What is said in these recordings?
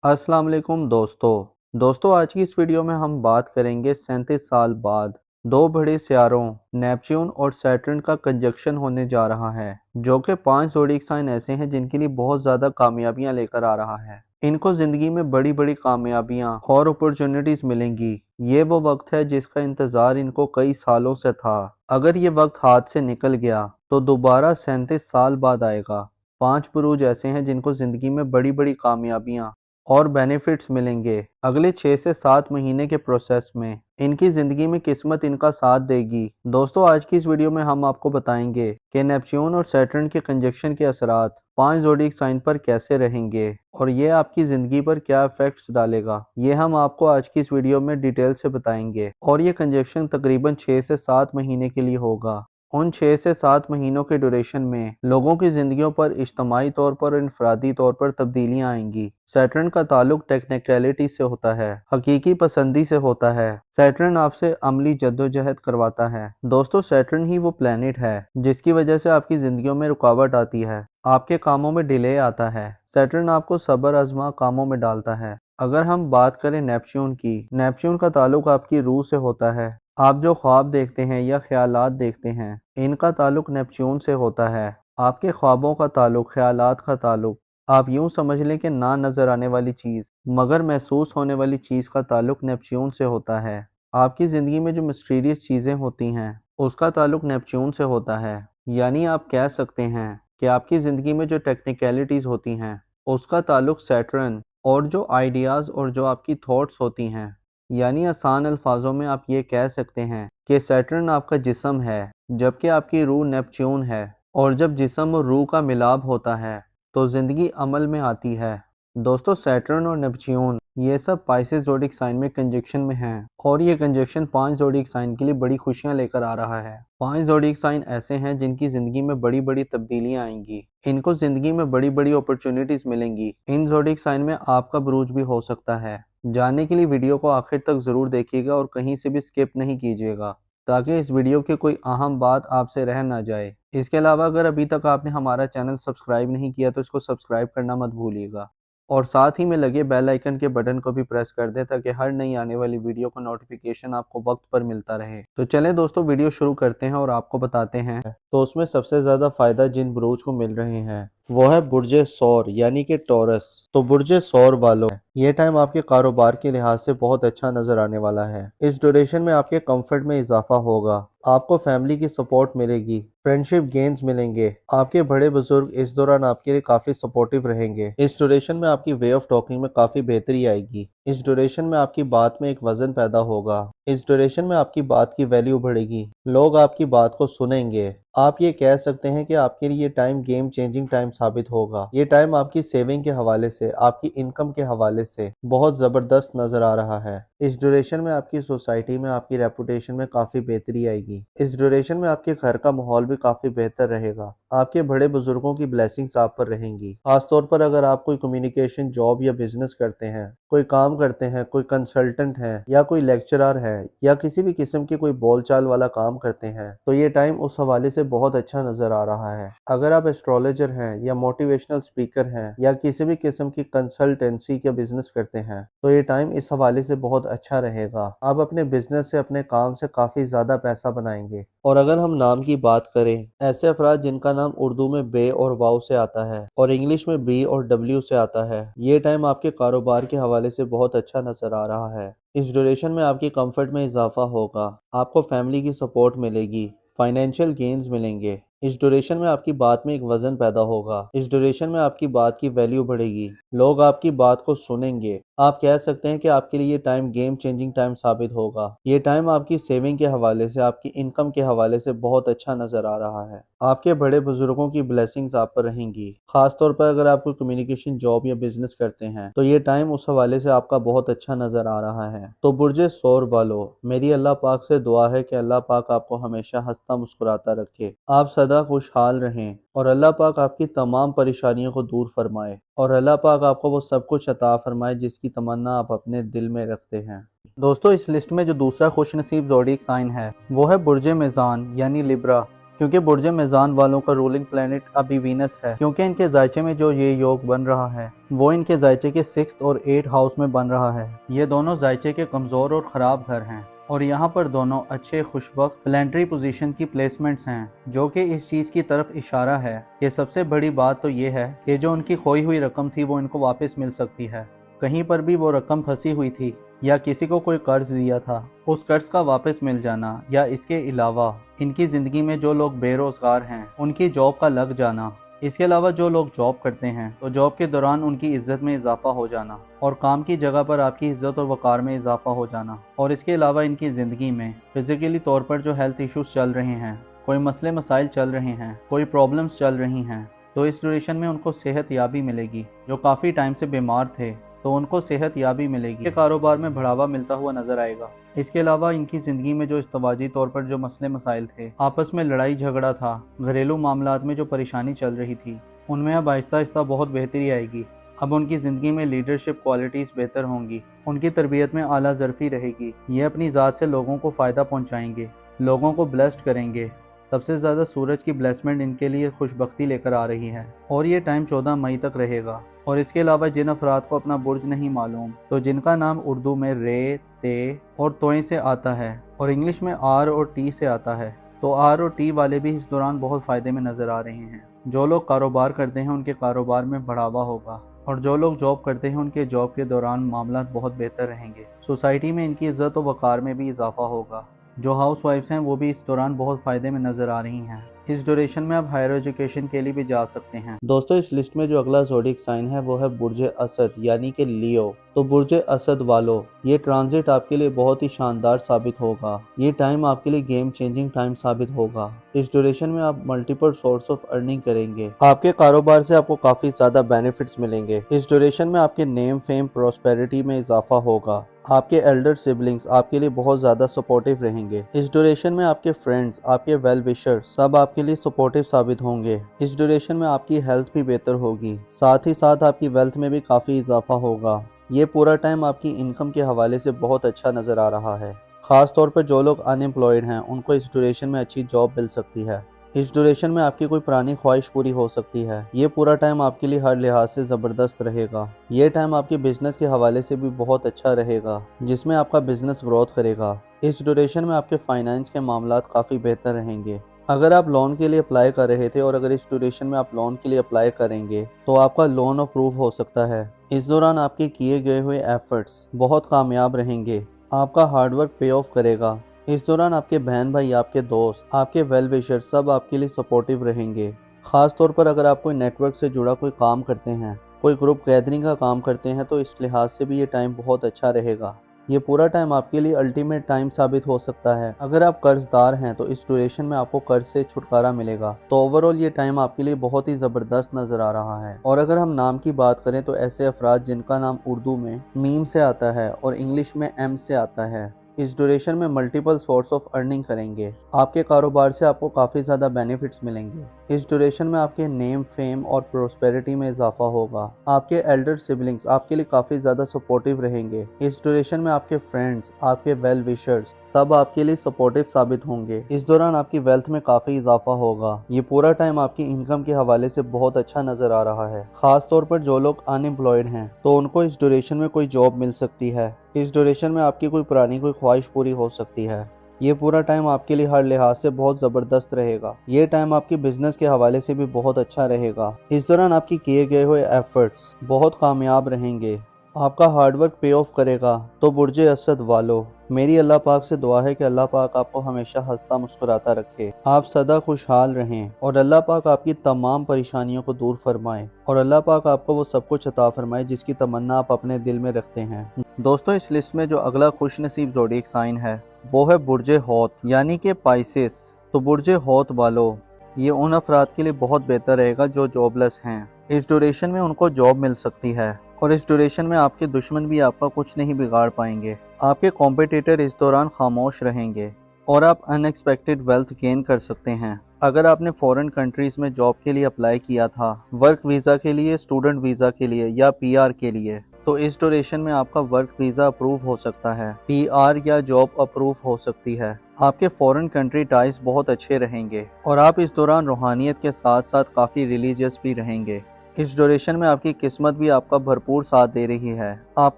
अस्सलाम वालेकुम दोस्तों आज की इस वीडियो में हम बात करेंगे 37 साल बाद दो बड़े सियारों नेपच्यून और सैटर्न का कंजक्शन होने जा रहा है, जो कि 5 ज़ोडिएक साइन ऐसे हैं जिनके लिए बहुत ज़्यादा कामयाबियां लेकर आ रहा है। इनको ज़िंदगी में बड़ी बड़ी कामयाबियां और अपॉर्चुनिटीज़ मिलेंगी। ये वो वक्त है जिसका इंतज़ार इनको कई सालों से था। अगर ये वक्त हाथ से निकल गया तो दोबारा 37 साल बाद आएगा। 5 बुरूज ऐसे हैं जिनको ज़िंदगी में बड़ी बड़ी कामयाबियां और बेनिफिट्स मिलेंगे। अगले 6 से 7 महीने के प्रोसेस में इनकी ज़िंदगी में किस्मत इनका साथ देगी। दोस्तों आज की इस वीडियो में हम आपको बताएंगे कि नेपच्यून और सैटर्न के कंजक्शन के असरात 5 ज़ोडिएक साइन पर कैसे रहेंगे और ये आपकी ज़िंदगी पर क्या इफेक्ट्स डालेगा, ये हम आपको आज की इस वीडियो में डिटेल से बताएंगे। और ये कंजक्शन तकरीबन 6 से 7 महीने के लिए होगा। उन 6 से 7 महीनों के ड्यूरेशन में लोगों की जिंदगियों पर इज्तमाही तौर पर और इनफरादी तौर पर तब्दीलियां आएंगी। सैटर्न का ताल्लुक टेक्निकलिटी से होता है, हकीकी पसंदी से होता है। सैटर्न आपसे अमली जद्दोजहद करवाता है। दोस्तों सैटर्न ही वो प्लेनेट है जिसकी वजह से आपकी जिंदगियों में रुकावट आती है, आपके कामों में डिले आता है। सैटर्न आपको सब्र आजमा कामों में डालता है। अगर हम बात करें नेपच्यून की, नेपच्यून का ताल्लुक आपकी रूह से होता है। आप जो ख्वाब देखते हैं या ख्यालात देखते हैं, इनका ताल्लुक नेपच्यून से होता है। आपके ख्वाबों का ताल्लुक, ख्यालात का ताल्लुक, आप यूं समझ लें कि ना नजर आने वाली चीज़ मगर महसूस होने वाली चीज़ का ताल्लुक नेपच्यून से होता है। आपकी ज़िंदगी में जो मिस्टीरियस चीज़ें होती हैं उसका ताल्लुक नेपच्यून से होता है। यानी आप कह सकते हैं कि आपकी ज़िंदगी में जो टेक्निकलिटीज़ होती हैं उसका ताल्लुक सैटर्न, और जो आइडियाज़ और जो आपकी थॉट्स होती हैं, यानी आसान अल्फाजों में आप ये कह सकते हैं कि सैटर्न आपका जिस्म है जबकि आपकी रूह नेपच्यून है। और जब जिस्म और रूह का मिलाप होता है तो ज़िंदगी अमल में आती है। दोस्तों सैटर्न और नेपच्यून ये सब पाइसेस ज़ोडिएक साइन में कंजक्शन में हैं, और ये कंजक्शन 5 ज़ोडिएक साइन के लिए बड़ी खुशियां लेकर आ रहा है। 5 ज़ोडिएक साइन ऐसे हैं जिनकी ज़िंदगी में बड़ी बड़ी तब्दीलियां आएंगी। इनको ज़िंदगी में बड़ी बड़ी अपॉर्चुनिटीज़ मिलेंगी। इन ज़ोडिएक साइन में आपका बुरूज भी हो सकता है। जानने के लिए वीडियो को आखिर तक ज़रूर देखिएगा और कहीं से भी स्किप नहीं कीजिएगा, ताकि इस वीडियो की कोई अहम बात आपसे रह ना जाए। इसके अलावा अगर अभी तक आपने हमारा चैनल सब्सक्राइब नहीं किया तो इसको सब्सक्राइब करना मत भूलिएगा, और साथ ही में लगे बेल आइकन के बटन को भी प्रेस कर दें ताकि हर नई आने वाली वीडियो का नोटिफिकेशन आपको वक्त पर मिलता रहे। तो चलें दोस्तों वीडियो शुरू करते हैं और आपको बताते हैं। तो उसमें सबसे ज़्यादा फ़ायदा जिन बुरूज को मिल रहे हैं वो है बुर्जे सौर यानी कि टॉरस। तो बुर्जे सौर वालों, ये टाइम आपके कारोबार के लिहाज से बहुत अच्छा नजर आने वाला है। इस ड्यूरेशन में आपके कंफर्ट में इजाफा होगा, आपको फैमिली की सपोर्ट मिलेगी, फ्रेंडशिप गेन्स मिलेंगे। आपके बड़े बुजुर्ग इस दौरान आपके लिए काफी सपोर्टिव रहेंगे। इस ड्यूरेशन में आपकी वे ऑफ टॉकिंग में काफी बेहतरी आएगी। इस ड्यूरेशन में आपकी बात में एक वजन पैदा होगा। इस ड्यूरेशन में आपकी बात की वैल्यू बढ़ेगी, लोग आपकी बात को सुनेंगे। आप ये कह सकते हैं कि आपके लिए ये टाइम गेम चेंजिंग टाइम साबित होगा। ये टाइम आपकी सेविंग के हवाले से, आपकी इनकम के हवाले से बहुत ज़बरदस्त नज़र आ रहा है। इस ड्यूरेशन में आपकी सोसाइटी में आपकी रेपुटेशन में काफ़ी बेहतरी आएगी। इस ड्यूरेशन में आपके घर का माहौल भी काफ़ी बेहतर रहेगा। आपके बड़े बुजुर्गों की ब्लेसिंग्स आप पर रहेंगी। खासतौर पर अगर आप कोई कम्युनिकेशन जॉब या बिजनेस करते हैं, कोई काम करते हैं, कोई कंसल्टेंट है या कोई लेक्चरर है या किसी भी किस्म की कोई बोलचाल वाला काम करते हैं, तो ये टाइम उस हवाले से बहुत अच्छा नजर आ रहा है। अगर आप एस्ट्रोलॉजर हैं या मोटिवेशनल स्पीकर हैं या किसी भी किस्म की कंसल्टेंसी का बिजनेस करते हैं, तो ये टाइम इस हवाले से बहुत अच्छा रहेगा। आप अपने बिजनेस से, अपने काम से काफी ज्यादा पैसा बनाएंगे। और अगर हम नाम की बात करें, ऐसे अफराद जिनका नाम उर्दू में बे और वाव से आता है और इंग्लिश में बी और डब्ल्यू से आता है, ये टाइम आपके कारोबार के हवाले से बहुत अच्छा नजर आ रहा है। इस ड्यूरेशन में आपकी कंफर्ट में इजाफा होगा, आपको फैमिली की सपोर्ट मिलेगी, फाइनेंशियल गेन्स मिलेंगे। इस ड्यूरेशन में आपकी बात में एक वजन पैदा होगा। इस ड्यूरेशन में आपकी बात की वैल्यू बढ़ेगी, लोग आपकी बात को सुनेंगे। आप कह सकते हैं कि आपके लिए ये टाइम गेम चेंजिंग टाइम साबित होगा। ये टाइम आपकी सेविंग के हवाले से, आपकी इनकम के हवाले से बहुत अच्छा नजर आ रहा है। आपके बड़े बुजुर्गों की ब्लेसिंग्स आप पर रहेंगी। खासतौर पर अगर आप कोई कम्युनिकेशन जॉब या बिजनेस करते हैं तो ये टाइम उस हवाले से आपका बहुत अच्छा नजर आ रहा है। तो बुर्जे सौर वालों, मेरी अल्लाह पाक से दुआ है कि अल्लाह पाक आपको हमेशा हंसता मुस्कुराता रखे, आप सदा खुशहाल रहें और अल्लाह पाक आपकी तमाम परेशानियों को दूर फरमाए और अल्लाह पाक आपको वो सब कुछ अता फरमाए जिसकी तमन्ना आप अपने दिल में रखते हैं। दोस्तों इस लिस्ट में जो दूसरा खुश नसीब ज़ोडिएक साइन है वो है बुर्जे मेज़ान यानी लिब्रा। क्योंकि बुर्ज मेज़ान वालों का रूलिंग प्लैनेट अभी वीनस है, क्योंकि इनके जायचे में जो ये योग बन रहा है वो इनके जायचे के 6th और 8th हाउस में बन रहा है। ये दोनों जायचे के कमज़ोर और ख़राब घर हैं और यहाँ पर दोनों अच्छे खुशबख्त प्लैनेटरी पोजीशन की प्लेसमेंट्स हैं, जो कि इस चीज़ की तरफ इशारा है कि सबसे बड़ी बात तो ये है कि जो उनकी खोई हुई रकम थी वो इनको वापस मिल सकती है। कहीं पर भी वो रकम फंसी हुई थी या किसी को कोई कर्ज दिया था, उस कर्ज का वापस मिल जाना, या इसके अलावा इनकी ज़िंदगी में जो लोग बेरोज़गार हैं उनकी जॉब का लग जाना, इसके अलावा जो लोग जॉब करते हैं तो जॉब के दौरान उनकी इज्जत में इजाफा हो जाना और काम की जगह पर आपकी इज्जत और वक़ार में इजाफा हो जाना, और इसके अलावा इनकी ज़िंदगी में फिजिकली तौर पर जो हेल्थ इश्यूज चल रहे हैं, कोई मसले मसाइल चल रहे हैं, कोई प्रॉब्लम्स चल रही हैं, तो इस ड्यूरेशन में उनको सेहत याबी मिलेगी। जो काफ़ी टाइम से बीमार थे तो उनको सेहत याबी मिलेगी, कारोबार में बढ़ावा मिलता हुआ नजर आएगा। इसके अलावा इनकी ज़िंदगी में जो इस्तवाजी तौर पर जो मसले मसाइल थे, आपस में लड़ाई झगड़ा था, घरेलू मामलात में जो परेशानी चल रही थी, उनमें अब आहिस्ता आहिस्ता बहुत बेहतरी आएगी। अब उनकी ज़िंदगी में लीडरशिप क्वालिटीज़ बेहतर होंगी, उनकी तरबियत में आला ज़रफ़ी रहेगी, ये अपनी ज़ात से लोगों को फ़ायदा पहुँचाएंगे, लोगों को ब्लेस्ड करेंगे। सबसे ज़्यादा सूरज की ब्लेसमेंट इनके लिए खुशबख्ती लेकर आ रही है और ये टाइम 14 मई तक रहेगा। और इसके अलावा जिन अफराद को अपना बुर्ज नहीं मालूम, तो जिनका नाम उर्दू में रे, ते और तोय से आता है और इंग्लिश में आर और टी से आता है, तो आर और टी वाले भी इस दौरान बहुत फ़ायदे में नज़र आ रहे हैं। जो लोग कारोबार करते हैं उनके कारोबार में बढ़ावा होगा और जो लोग जॉब करते हैं उनके जॉब के दौरान मामला बहुत बेहतर रहेंगे। सोसाइटी में इनकी इज़्ज़त और वक़ार में भी इजाफा होगा। जो हाउस वाइफ्स हैं वो भी इस दौरान बहुत फ़ायदे में नज़र आ रही हैं। इस ड्यूरेशन में आप हायर एजुकेशन के लिए भी जा सकते हैं। दोस्तों, इस लिस्ट में जो अगला ज़ोडिक साइन है वो है बुर्ज असद यानी कि लियो। तो बुर्ज असद वालों, ये ट्रांजिट आपके लिए बहुत ही शानदार साबित होगा। ये टाइम आपके लिए गेम चेंजिंग टाइम साबित होगा। इस ड्यूरेशन में आप मल्टीपल सोर्स ऑफ अर्निंग करेंगे। आपके कारोबार से आपको काफ़ी ज़्यादा बेनिफिट्स मिलेंगे। इस ड्यूरेशन में आपके नेम, फेम, प्रॉस्पेरिटी में इजाफा होगा। आपके एल्डर सिबलिंग्स आपके लिए बहुत ज़्यादा सपोर्टिव रहेंगे। इस ड्यूरेशन में आपके फ्रेंड्स, आपके वेल विशर सब आपके लिए सपोर्टिव साबित होंगे। इस ड्यूरेशन में आपकी हेल्थ भी बेहतर होगी, साथ ही साथ आपकी वेल्थ में भी काफ़ी इजाफा होगा। ये पूरा टाइम आपकी इनकम के हवाले से बहुत अच्छा नज़र आ रहा है। ख़ास तौर पर जो लोग अनएम्प्लॉयड हैं उनको इस ड्यूरेशन में अच्छी जॉब मिल सकती है। इस ड्यूरेशन में आपकी कोई पुरानी ख्वाहिश पूरी हो सकती है। ये पूरा टाइम आपके लिए हर लिहाज से ज़बरदस्त रहेगा। ये टाइम आपके बिजनेस के हवाले से भी बहुत अच्छा रहेगा, जिसमें आपका बिजनेस ग्रोथ करेगा। इस ड्यूरेशन में आपके फाइनेंस के मामलात काफ़ी बेहतर रहेंगे। अगर आप लोन के लिए अप्लाई कर रहे थे और अगर इस ड्यूरेशन में आप लोन के लिए अप्लाई करेंगे तो आपका लोन अप्रूव हो सकता है। इस दौरान आपके किए गए हुए एफर्ट्स बहुत कामयाब रहेंगे। आपका हार्डवर्क पे ऑफ करेगा। इस दौरान आपके बहन भाई, आपके दोस्त, आपके वेल विशर सब आपके लिए सपोर्टिव रहेंगे। ख़ास तौर पर अगर आप कोई नेटवर्क से जुड़ा कोई काम करते हैं, कोई ग्रुप गैदरिंग का काम करते हैं, तो इस लिहाज से भी ये टाइम बहुत अच्छा रहेगा। ये पूरा टाइम आपके लिए अल्टीमेट टाइम साबित हो सकता है। अगर आप कर्जदार हैं तो इस ड्यूरेशन में आपको कर्ज से छुटकारा मिलेगा। तो ओवरऑल ये टाइम आपके लिए बहुत ही ज़बरदस्त नज़र आ रहा है। और अगर हम नाम की बात करें तो ऐसे अफराद जिनका नाम उर्दू में मीम से आता है और इंग्लिश में एम से आता है, इस ड्यूरेशन में मल्टीपल सोर्स ऑफ अर्निंग करेंगे। आपके कारोबार से आपको काफ़ी ज़्यादा बेनिफिट्स मिलेंगे। इस ड्यूरेशन में आपके नेम, फेम और प्रोस्पेरिटी में इजाफा होगा। आपके एल्डर सिबलिंग्स आपके लिए काफ़ी ज़्यादा सपोर्टिव रहेंगे। इस ड्यूरेशन में आपके फ्रेंड्स, आपके वेल विशर्स सब आपके लिए सपोर्टिव साबित होंगे। इस दौरान आपकी वेल्थ में काफ़ी इजाफा होगा। ये पूरा टाइम आपकी इनकम के हवाले से बहुत अच्छा नज़र आ रहा है। ख़ास तौर पर जो लोग अनएम्प्लॉयड हैं तो उनको इस ड्यूरेशन में कोई जॉब मिल सकती है। इस ड्यूरेशन में आपकी कोई पुरानी कोई ख्वाहिश पूरी हो सकती है। ये पूरा टाइम आपके लिए हर लिहाज से बहुत ज़बरदस्त रहेगा। ये टाइम आपकी बिजनेस के हवाले से भी बहुत अच्छा रहेगा। इस दौरान आपकी किए गए हुए एफर्ट्स बहुत कामयाब रहेंगे। आपका हार्डवर्क पे ऑफ करेगा। तो बुर्ज असद वालों, मेरी अल्लाह पाक से दुआ है कि अल्लाह पाक आपको हमेशा हंसता मुस्कुराता रखे, आप सदा खुशहाल रहें और अल्लाह पाक आपकी तमाम परेशानियों को दूर फरमाए और अल्लाह पाक आपको वो सब कुछ अता फरमाए जिसकी तमन्ना आप अपने दिल में रखते हैं। दोस्तों, इस लिस्ट में जो अगला खुश नसीब ज़ोडिएक साइन है वो है बुर्ज हौत यानी कि पाइसेस। तो बुर्ज हौत वालों, ये उन अफराद के लिए बहुत बेहतर रहेगा जो जॉबलेस हैं। इस ड्यूरेशन में उनको जॉब मिल सकती है और इस ड्यूरेशन में आपके दुश्मन भी आपका कुछ नहीं बिगाड़ पाएंगे। आपके कॉम्पिटिटर इस दौरान खामोश रहेंगे और आप अनएक्सपेक्टेड वेल्थ गेन कर सकते हैं। अगर आपने फॉरेन कंट्रीज़ में जॉब के लिए अप्लाई किया था, वर्क वीज़ा के लिए, स्टूडेंट वीज़ा के लिए या पीआर के लिए, तो इस ड्यूरेशन में आपका वर्क वीज़ा अप्रूव हो सकता है, पीआर या जॉब अप्रूव हो सकती है। آپ کے فورن کنٹری ٹائز بہت اچھے رہیں گے اور آپ اس دوران روحانیت کے ساتھ ساتھ کافی ریلیجیس بھی رہیں گے۔ اس ڈیوریشن میں آپ کی قسمت بھی آپ کا بھرپور ساتھ دے رہی ہے۔ آپ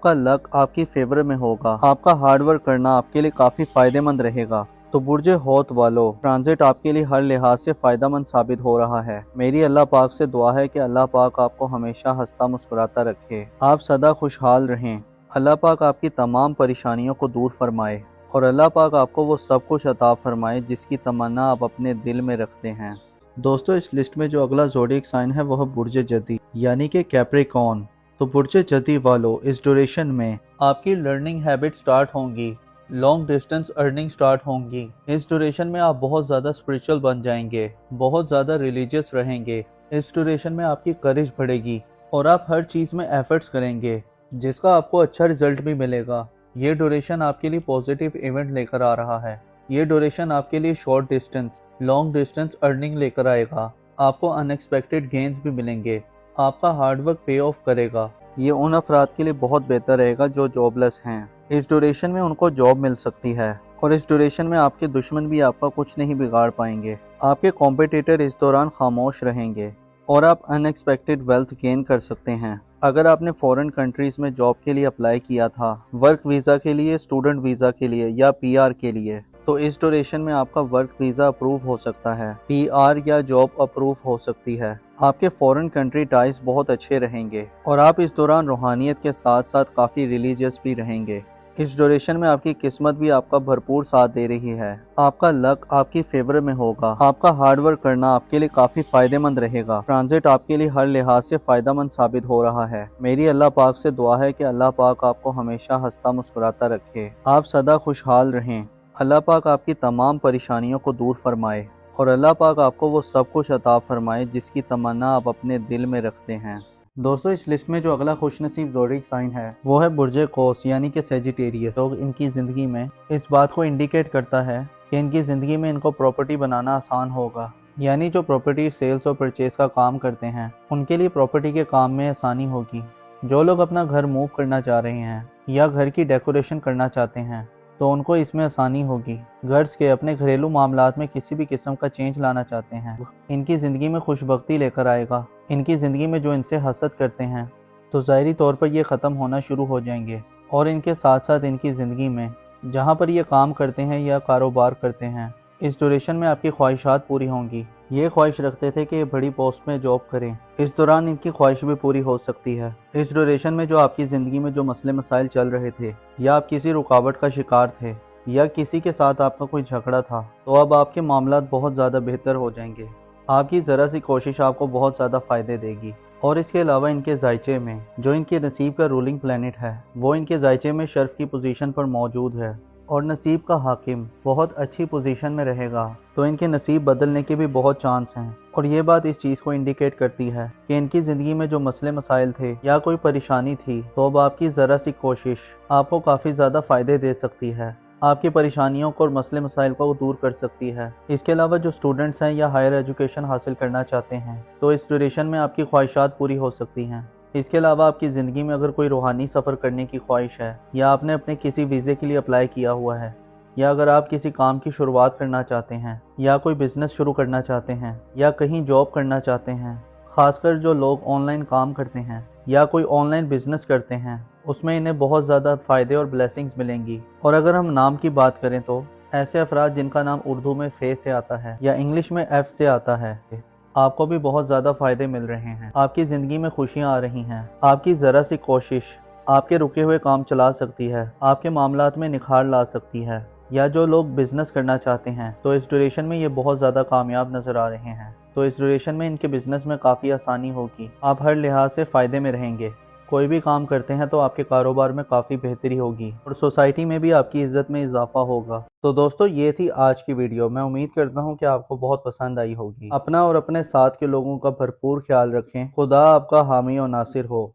کا لک آپ کی فیور میں ہوگا۔ آپ کا ہارڈ ورک کرنا آپ کے لیے کافی فائدہ مند رہے گا۔ تو برج حوت والو، ٹرانزٹ آپ کے لیے ہر لحاظ سے فائدہ مند ثابت ہو رہا ہے۔ میری اللہ پاک سے دعا ہے کہ اللہ پاک آپ کو ہمیشہ ہنستا مسکراتا رکھے، آپ سدا خوشحال رہیں۔ اللہ پاک آپ کی تمام پریشانیوں کو دور فرمائے اور اللہ پاک آپ کو وہ سب کچھ عطا فرمائے جس کی تمنا آپ اپنے دل میں رکھتے ہیں۔ دوستو، اس لسٹ میں جو اگلا زوڈیک سائن ہے وہ ہے برج جدی یعنی کہ کیپریکون۔ تو برج جدی والو، اس ڈیوریشن میں آپ کی لرننگ ہیبٹ سٹارٹ ہوں گی، لانگ ڈسٹنس ارننگ سٹارٹ ہوں گی۔ اس ڈیوریشن میں آپ بہت زیادہ اسپرچل بن جائیں گے، بہت زیادہ ریلیجیس رہیں گے۔ اس ڈیوریشن میں آپ کی کریج بڑھے گی اور آپ ہر چیز میں ایفرٹس کریں گے جس کا آپ کو اچھا رزلٹ بھی ملے گا۔ یہ ڈیوریشن آپ کے لیے پازیٹیو ایونٹ لے کر آ رہا ہے۔ یہ ڈیوریشن آپ کے لیے short distance, long distance earning لے کر آئے گا۔ آپ کو ان ایکسپیکٹڈ گینز بھی ملیں گے۔ آپ کا ہارڈ ورک پے آف کرے گا۔ یہ ان افراد کے لیے بہت بہتر رہے گا جو جاب لیس ہیں۔ اس ڈیوریشن میں ان کو جاب مل سکتی ہے اور اس ڈیوریشن میں آپ کے دشمن بھی آپ کا کچھ نہیں بگاڑ پائیں گے۔ آپ کے کمپیٹیٹر اس دوران خاموش رہیں گے اور آپ ان ایکسپیکٹڈ ویلتھ گین کر سکتے ہیں۔ اگر آپ نے فورن کنٹریز میں جاب کے لیے اپلائی کیا تھا، ورک ویزا کے لیے، اسٹوڈنٹ ویزا کے لیے یا پی آر کے لیے، تو اس ڈیوریشن میں آپ کا ورک ویزا اپروو ہو سکتا ہے، پی آر یا جاب اپروو ہو سکتی ہے۔ آپ کے فورن کنٹری ٹائز بہت اچھے رہیں گے اور آپ اس دوران روحانیت کے ساتھ ساتھ کافی ریلیجیس بھی رہیں گے۔ اس ڈیوریشن میں آپ کی قسمت بھی آپ کا بھرپور ساتھ دے رہی ہے۔ آپ کا لک آپ کی فیور میں ہوگا۔ آپ کا ہارڈ ورک کرنا آپ کے لیے کافی فائدہ مند رہے گا۔ ٹرانزٹ آپ کے لیے ہر لحاظ سے فائدہ مند ثابت ہو رہا ہے۔ میری اللہ پاک سے دعا ہے کہ اللہ پاک آپ کو ہمیشہ ہنستا مسکراتا رکھے، آپ سدا خوشحال رہیں۔ اللہ پاک آپ کی تمام پریشانیوں کو دور فرمائے اور اللہ پاک آپ کو وہ سب کچھ عطا فرمائے جس کی تمنا آپ اپنے دل میں رکھتے ہیں۔ دوستو، اس لسٹ میں جو اگلا خوش نصیب زوڈیک سائن ہے وہ ہے برج قوس یعنی کہ سیجیٹیریس۔ لوگ ان کی زندگی میں اس بات کو انڈیکیٹ کرتا ہے کہ ان کی زندگی میں ان کو پراپرٹی بنانا آسان ہوگا، یعنی جو پراپرٹی سیلز اور پرچیز کا کام کرتے ہیں ان کے لیے پراپرٹی کے کام میں آسانی ہوگی۔ جو لوگ اپنا گھر موو کرنا چاہ رہے ہیں یا گھر کی ڈیکوریشن کرنا چاہتے ہیں تو ان کو اس میں آسانی ہوگی۔ گھرز کے اپنے گھریلو معاملات میں کسی بھی قسم کا چینج لانا چاہتے ہیں، ان کی زندگی میں خوش بختی لے کر آئے گا۔ ان کی زندگی میں جو ان سے حسد کرتے ہیں تو ظاہری طور پر یہ ختم ہونا شروع ہو جائیں گے، اور ان کے ساتھ ساتھ ان کی زندگی میں جہاں پر یہ کام کرتے ہیں یا کاروبار کرتے ہیں، اس ڈیوریشن میں آپ کی خواہشات پوری ہوں گی۔ یہ خواہش رکھتے تھے کہ یہ بڑی پوسٹ میں جاب کریں، اس دوران ان کی خواہش بھی پوری ہو سکتی ہے۔ اس ڈیوریشن میں جو آپ کی زندگی میں جو مسئلے مسائل چل رہے تھے یا آپ کسی رکاوٹ کا شکار تھے یا کسی کے ساتھ آپ کا کوئی جھگڑا تھا، تو اب آپ کے معاملات بہت زیادہ بہتر ہو جائیں گے۔ آپ کی ذرا سی کوشش آپ کو بہت زیادہ فائدے دے گی۔ اور اس کے علاوہ ان کے ذائچے میں جو ان کے نصیب کا رولنگ پلینٹ ہے وہ ان کے ذائچے میں شرف کی پوزیشن پر موجود ہے اور نصیب کا حاکم بہت اچھی پوزیشن میں رہے گا، تو ان کے نصیب بدلنے کے بھی بہت چانس ہیں۔ اور یہ بات اس چیز کو انڈیکیٹ کرتی ہے کہ ان کی زندگی میں جو مسئلے مسائل تھے یا کوئی پریشانی تھی، تو اب آپ کی ذرا سی کوشش آپ کو کافی زیادہ فائدے دے سکتی ہے، آپ کی پریشانیوں کو اور مسئلے مسائل کو دور کر سکتی ہے۔ اس کے علاوہ جو اسٹوڈنٹس ہیں یا ہائر ایجوکیشن حاصل کرنا چاہتے ہیں تو اس ڈیوریشن میں آپ کی خواہشات پوری ہو سکتی ہیں۔ اس کے علاوہ آپ کی زندگی میں اگر کوئی روحانی سفر کرنے کی خواہش ہے یا آپ نے اپنے کسی ویزے کے لیے اپلائی کیا ہوا ہے، یا اگر آپ کسی کام کی شروعات کرنا چاہتے ہیں یا کوئی بزنس شروع کرنا چاہتے ہیں یا کہیں جاب کرنا چاہتے ہیں، خاص کر جو لوگ آن لائن کام کرتے ہیں یا کوئی آن لائن بزنس کرتے ہیں، اس میں انہیں بہت زیادہ فائدے اور بلیسنگز ملیں گی۔ اور اگر ہم نام کی بات کریں تو ایسے افراد جن کا نام اردو میں فے سے آتا ہے یا انگلش میں ایف سے آتا ہے، آپ کو بھی بہت زیادہ فائدے مل رہے ہیں۔ آپ کی زندگی میں خوشیاں آ رہی ہیں۔ آپ کی ذرا سی کوشش آپ کے رکے ہوئے کام چلا سکتی ہے، آپ کے معاملات میں نکھار لا سکتی ہے۔ یا جو لوگ بزنس کرنا چاہتے ہیں تو اس ڈیوریشن میں یہ بہت زیادہ کامیاب نظر آ رہے ہیں، تو اس ڈیوریشن میں ان کے بزنس میں کافی آسانی ہوگی۔ آپ ہر لحاظ سے فائدے میں رہیں گے۔ کوئی بھی کام کرتے ہیں تو آپ کے کاروبار میں کافی بہتری ہوگی اور سوسائٹی میں بھی آپ کی عزت میں اضافہ ہوگا۔ تو دوستو، یہ تھی آج کی ویڈیو۔ میں امید کرتا ہوں کہ آپ کو بہت پسند آئی ہوگی۔ اپنا اور اپنے ساتھ کے لوگوں کا بھرپور خیال رکھیں۔ خدا آپ کا حامی و ناصر ہو۔